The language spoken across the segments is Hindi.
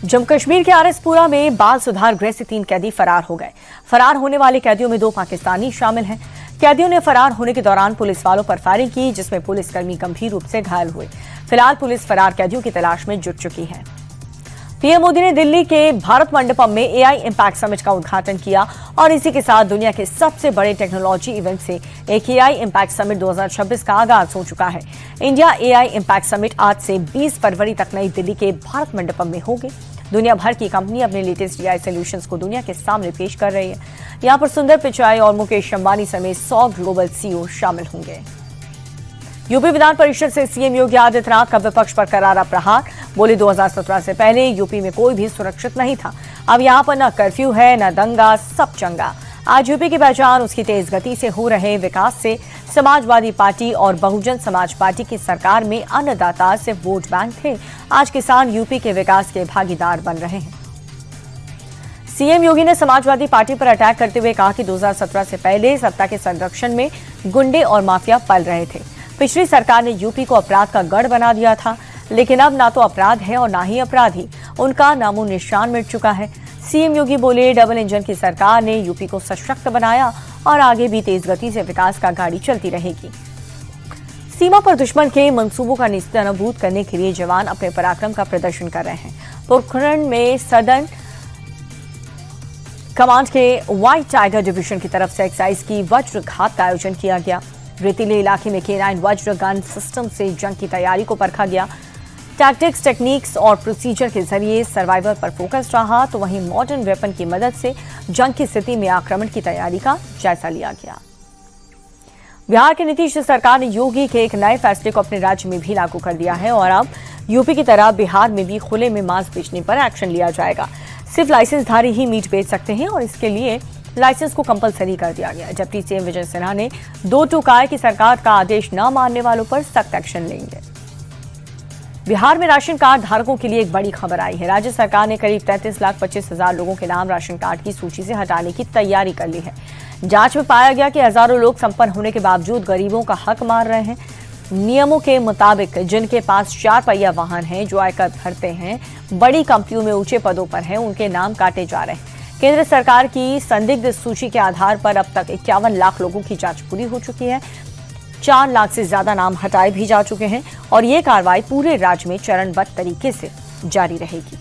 जम्मू कश्मीर के आरएसपुरा में बाल सुधार गृह से 3 कैदी फरार हो गए। फरार होने वाले कैदियों में 2 पाकिस्तानी शामिल हैं। कैदियों ने फरार होने के दौरान पुलिस वालों पर फायरिंग की, जिसमें पुलिसकर्मी गंभीर रूप से घायल हुए। फिलहाल पुलिस फरार कैदियों की तलाश में जुट चुकी है। पीएम मोदी ने दिल्ली के भारत मंडपम में एआई इम्पैक्ट समिट का उद्घाटन किया और इसी के साथ दुनिया के सबसे बड़े टेक्नोलॉजी इवेंट से एक एआई इम्पैक्ट समिट 2026 का आगाज हो चुका है। इंडिया एआई इम्पैक्ट समिट आज से 20 फरवरी तक नई दिल्ली के भारत मंडपम में होगी। दुनिया भर की कंपनी अपने लेटेस्ट एआई सॉल्यूशंस को दुनिया के सामने पेश कर रही है। यहां पर सुंदर पिचाई और मुकेश अंबानी समेत 100 ग्लोबल सीईओ शामिल होंगे। यूपी विधान परिषद से सीएम योगी आदित्यनाथ का विपक्ष पर करारा प्रहार। बोले 2017 से पहले यूपी में कोई भी सुरक्षित नहीं था। अब यहाँ पर न कर्फ्यू है न दंगा, सब चंगा। आज यूपी की पहचान उसकी तेज गति से हो रहे विकास से। समाजवादी पार्टी और बहुजन समाज पार्टी की सरकार में अन्नदाता सिर्फ वोट बैंक थे। आज किसान यूपी के विकास के भागीदार बन रहे हैं। सीएम योगी ने समाजवादी पार्टी पर अटैक करते हुए कहा कि 2017 से पहले सत्ता के संरक्षण में गुंडे और माफिया पल रहे थे। पिछली सरकार ने यूपी को अपराध का गढ़ बना दिया था, लेकिन अब ना तो अपराध है और ना ही अपराधी। उनका नामो निशान मिट चुका है। सीएम योगी बोले, डबल इंजन की सरकार ने यूपी को सशक्त बनाया और आगे भी तेज गति से विकास का गाड़ी चलती रहेगी। सीमा पर दुश्मन के मंसूबों का नेस्तनाबूद करने के लिए जवान अपने पराक्रम का प्रदर्शन कर रहे हैं। पोखरण में सदर्न कमांड के व्हाइट टाइगर डिवीजन की तरफ से एक्साइज की वज्रघात का आयोजन किया गया। रेतीले इलाके में K9 वज्र गन सिस्टम से जंग की तैयारी को परखा गया। टैक्टिक्स, टेक्निक्स और प्रोसीजर के जरिए सर्वाइवल पर फोकस रहा, तो वहीं मॉडर्न वेपन की मदद से जंग की स्थिति में आक्रमण की तैयारी का जायजा लिया गया। बिहार की नीतीश सरकार ने योगी के एक नए फैसले को अपने राज्य में भी लागू कर दिया है और अब यूपी की तरह बिहार में भी खुले में मांस बेचने पर एक्शन लिया जाएगा। सिर्फ लाइसेंसधारी ही मीट बेच सकते हैं और इसके लिए लाइसेंस को कंपलसरी कर दिया गया। जबकि सीएम विजय सिन्हा ने 2 टूक आए कि सरकार का आदेश न मानने वालों पर सख्त एक्शन लेंगे। बिहार में राशन कार्ड धारकों के लिए एक बड़ी खबर आई है। राज्य सरकार ने करीब 33,25,000 लोगों के नाम राशन कार्ड की सूची से हटाने की तैयारी कर ली है। जांच में पाया गया कि हजारों लोग संपन्न होने के बावजूद गरीबों का हक मार रहे हैं। नियमों के मुताबिक जिनके पास 4 पहिया वाहन है, जो आयकर भरते हैं, बड़ी कंपनियों में ऊंचे पदों पर हैं, उनके नाम काटे जा रहे हैं। केंद्र सरकार की संदिग्ध सूची के आधार पर अब तक 51 लाख लोगों की जांच पूरी हो चुकी है। 4 लाख से ज्यादा नाम हटाए भी जा चुके हैं और ये कार्रवाई पूरे राज्य में चरणबद्ध तरीके से जारी रहेगी।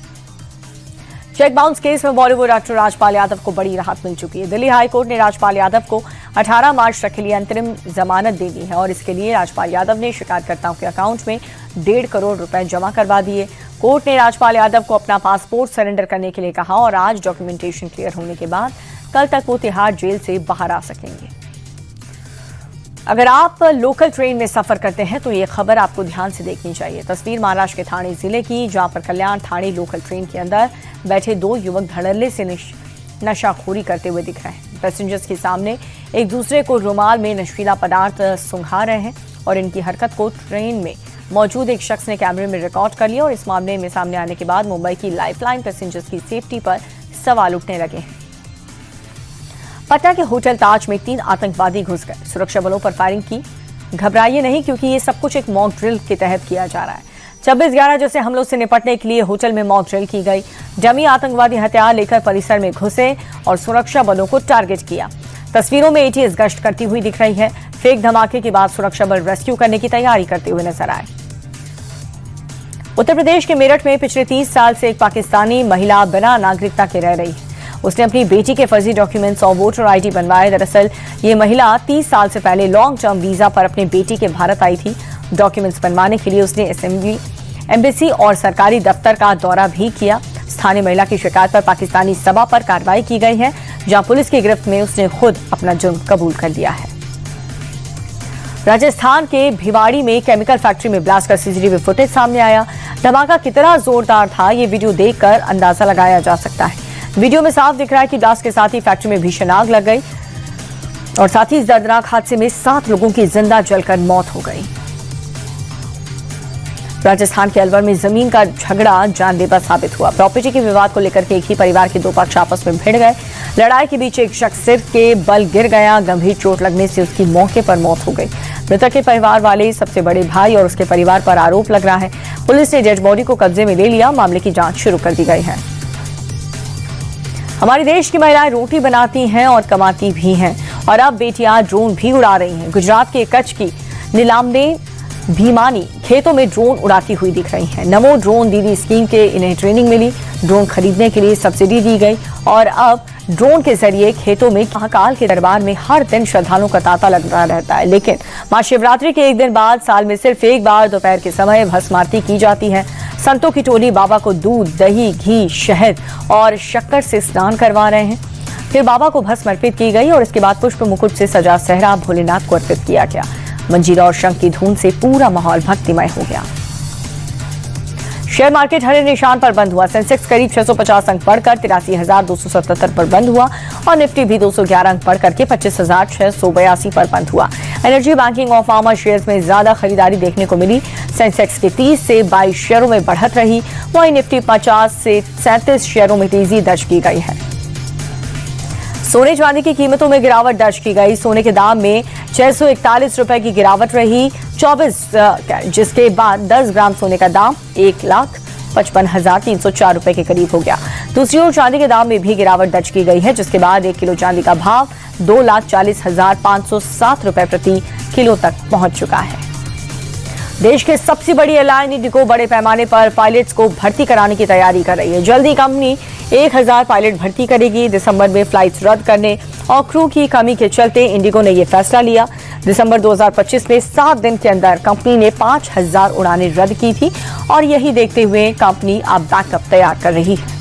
चेक बाउंस केस में बॉलीवुड एक्टर राजपाल यादव को बड़ी राहत मिल चुकी है। दिल्ली हाईकोर्ट ने राजपाल यादव को 18 मार्च तक के लिए अंतरिम जमानत दे दी है और इसके लिए राजपाल यादव ने शिकायतकर्ताओं के अकाउंट में 1.5 करोड़ रुपए जमा करवा दिए। कोर्ट ने राजपाल यादव को अपना पासपोर्ट सरेंडर करने के लिए कहा और आज डॉक्यूमेंटेशन क्लियर होने के बाद कल तक वो तिहाड़ जेल से बाहर आ सकेंगे। अगर आप लोकल ट्रेन में सफर करते हैं तो ये खबर आपको ध्यान से देखनी चाहिए। तस्वीर महाराष्ट्र के ठाणे जिले की, जहां पर कल्याण ठाणे लोकल ट्रेन के अंदर बैठे 2 युवक धड़ल्ले से नशाखोरी करते हुए दिख रहे हैं। पैसेंजर्स के सामने एक दूसरे को रुमाल में नशीला पदार्थ सुंघा रहे हैं और इनकी हरकत को ट्रेन में मौजूद एक शख्स ने कैमरे में रिकॉर्ड कर लिया और इस मामले में सामने आने के बाद मुंबई की लाइफलाइन पैसेंजर्स की सेफ्टी पर सवाल उठने लगे हैं। पटना के होटल ताज में 3 आतंकवादी घुस गए। सुरक्षा बलों पर फायरिंग की। घबराइए नहीं, क्योंकि ये सब कुछ एक मॉक ड्रिल के तहत किया जा रहा है। 26/11 जैसे हमलों से निपटने के लिए होटल में मॉक ड्रिल की गई। डमी आतंकवादी हथियार लेकर परिसर में घुसे और सुरक्षा बलों को टारगेट किया। तस्वीरों में एटीएस गश्त करती हुई दिख रही है। फेक धमाके के बाद सुरक्षा बल रेस्क्यू करने की तैयारी करते हुए नजर आए। उत्तर प्रदेश के मेरठ में पिछले 30 साल से एक पाकिस्तानी महिला बिना नागरिकता के रह रही है। उसने अपनी बेटी के फर्जी डॉक्यूमेंट्स और वोटर आईडी बनवाए। दरअसल ये महिला 30 साल से पहले लॉन्ग टर्म वीजा पर अपनी बेटी के भारत आई थी। डॉक्यूमेंट्स बनवाने के लिए उसने एम्बेसी और सरकारी दफ्तर का दौरा भी किया। स्थानीय महिला की शिकायत पर पाकिस्तानी सभा पर कार्रवाई की गई है, जहां पुलिस की गिरफ्त में उसने खुद अपना जुर्म कबूल कर लिया है। राजस्थान के भिवाड़ी में केमिकल फैक्ट्री में ब्लास्ट का सीसीटीवी फुटेज सामने आया। धमाका कितना जोरदार था, ये वीडियो देखकर अंदाजा लगाया जा सकता है। वीडियो में साफ दिख रहा है कि ब्लास्ट के साथ ही फैक्ट्री में भीषण आग लग गई और साथ ही इस दर्दनाक हादसे में 7 लोगों की जिंदा जलकर मौत हो गई। राजस्थान के अलवर में जमीन का झगड़ा जानलेवा साबित हुआ। प्रॉपर्टी के विवाद को लेकर के एक ही परिवार के दो पक्ष आपस में भिड़ गए। लड़ाई के बीच एक शख्स सिर के बल गिर गया। गंभीर चोट लगने से उसकी मौके पर मौत हो गई। मृतक के परिवार वाले सबसे बड़े भाई और उसके परिवार पर आरोप लग रहा है। पुलिस ने डेड बॉडी को कब्जे में ले लिया। मामले की जांच शुरू कर दी गई है। हमारे देश की महिलाएं रोटी बनाती हैं और कमाती भी हैं और अब बेटियां ड्रोन भी उड़ा रही हैं। गुजरात के कच्छ की नीलाम्बे भीमानी खेतों में ड्रोन उड़ाती हुई दिख रही हैं। नमो ड्रोन दीदी स्कीम के इन्हें ट्रेनिंग मिली। ड्रोन खरीदने के लिए सब्सिडी दी गई और अब ड्रोन के जरिए खेतों में महाकाल के दरबार में हर दिन श्रद्धालुओं का तांता लगा रहता है। लेकिन महाशिवरात्रि के एक दिन बाद साल में सिर्फ एक बार दोपहर के समय भस्म आरती की जाती है। संतों की टोली बाबा को दूध, दही, घी, शहद और शक्कर से स्नान करवा रहे हैं। फिर बाबा को भस्म अर्पित की गई और इसके बाद पुष्प मुकुट से सजा सेहरा भोलेनाथ को अर्पित किया गया। मंजीरा और शंख की धुन से पूरा माहौल भक्तिमय हो गया। शेयर मार्केट हरे निशान पर बंद हुआ। सेंसेक्स करीब 650 अंक बढ़कर 83,277 पर बंद हुआ और निफ्टी भी 211 अंक बढ़कर के 25,682 पर बंद हुआ। एनर्जी, बैंकिंग और फार्मा शेयर्स में ज्यादा खरीदारी देखने को मिली। सेंसेक्स के 30 से 22 शेयरों में बढ़त रही, वहीं निफ्टी 50 से 37 शेयरों में तेजी दर्ज की गई है। सोने चांदी की कीमतों में गिरावट दर्ज की गई। सोने के दाम में 641 रुपए की गिरावट रही 24 जिसके बाद 10 ग्राम सोने का दाम 1,55,304 रुपए के करीब हो गया। दूसरी ओर चांदी के दाम में भी गिरावट दर्ज की गई है, जिसके बाद 1 किलो चांदी का भाव 2,40,507 रुपए प्रति किलो तक पहुंच चुका है। देश की सबसे बड़ी एयरलाइन इंडिगो बड़े पैमाने पर पायलट्स को भर्ती कराने की तैयारी कर रही है। जल्दी कंपनी 1,000 पायलट भर्ती करेगी। दिसंबर में फ्लाइट्स रद्द करने और क्रू की कमी के चलते इंडिगो ने यह फैसला लिया। दिसंबर 2025 में 7 दिन के अंदर कंपनी ने 5,000 उड़ानें रद्द की थी और यही देखते हुए कंपनी अब बैकअप तैयार कर रही है।